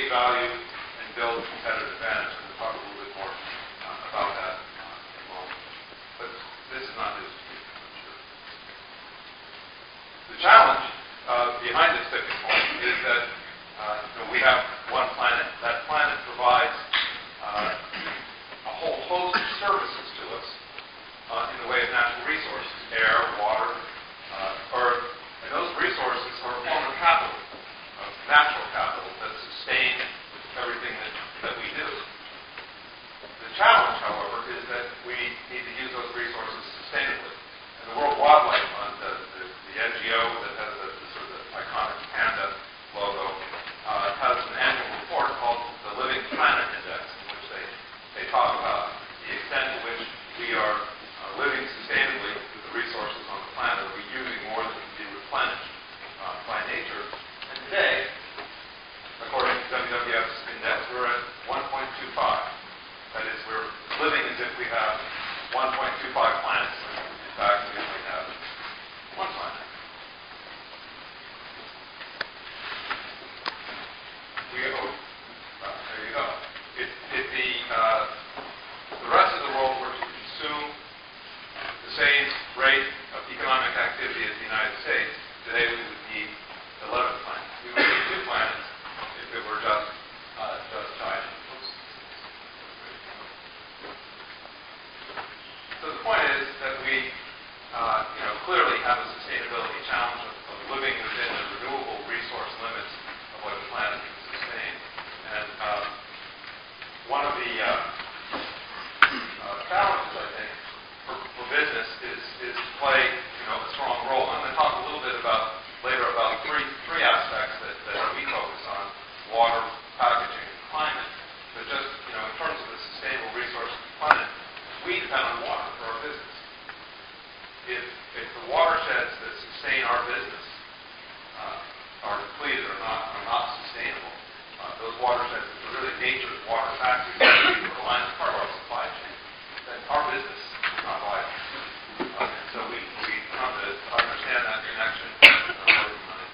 create value and build competitive advantage. And we'll talk a little bit more about that in a moment. But this is not news to me, I'm sure. The challenge behind this tipping point is that we have one planet. That planet provides a whole host of services to us in the way of natural resources, air, water, earth, and those resources are a form of capital, natural capital that sustain everything that we do. The challenge, however, is that we need to use those resources sustainably. And the World Wildlife Fund, the NGO that has the sort of the iconic panda logo, has an annual report called the Living Planet Index, in which they talk about the extent to which we are living sustainably with the resources on the planet. Are we using more than can be replenished by nature? And today, according to WWF's index, we're at 1.25. That is, we're living as if we have 1.25 planets. In fact, we only have one planet. There you go. If the rest of the world were to consume the same rate of economic activity as the United States, today we would need 11 planets. We would need 2 planets if it were just China. So the point is that we clearly have a sustainability challenge of living within the renewable resource limits of what the planet can sustain. And one of the challenges, I think, for business is to play a strong role. I'm going to talk a little bit later about three aspects that we focus on: water, packaging, and climate. But just in terms of the sustainable resource of the planet, we depend on water for our business. If the watersheds that sustain our business are depleted or not sustainable, those watersheds are really nature's water factories that we rely on as part of our supply chain, then our business is not viable. And so we come to understand that connection and working on it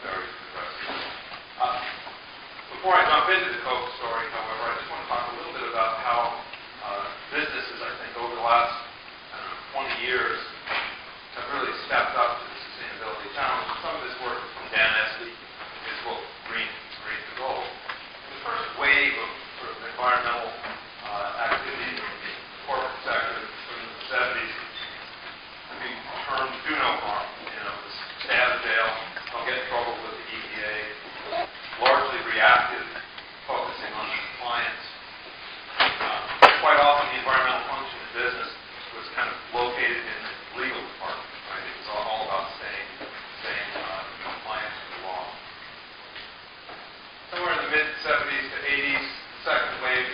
very aggressively. Before I jump into the Coke story, however, I just want to talk a little bit about how businesses, I think, over the last 20 years have really stepped up to the sustainability challenge. And some of this work from Dan Esty, his book, Green to Gold. The first wave of sort of environmental activity in the corporate sector from the 70s can be termed do no harm. Stay out of jail, don't get in trouble with the EPA, largely reactive, focusing on compliance. Quite often the environmental function in business was kind of located in the legal department. Right? It was all about staying in compliance with the law. Somewhere in the mid-70s to 80s, the second wave,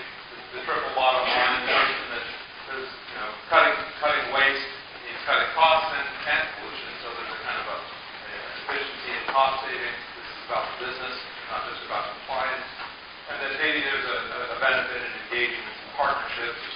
the triple bottom line notion that there's cutting waste means cutting costs and pollution. So there's a kind of an efficiency and cost savings. This is about the business, not just about compliance. And then maybe there's a benefit in engaging in some partnerships or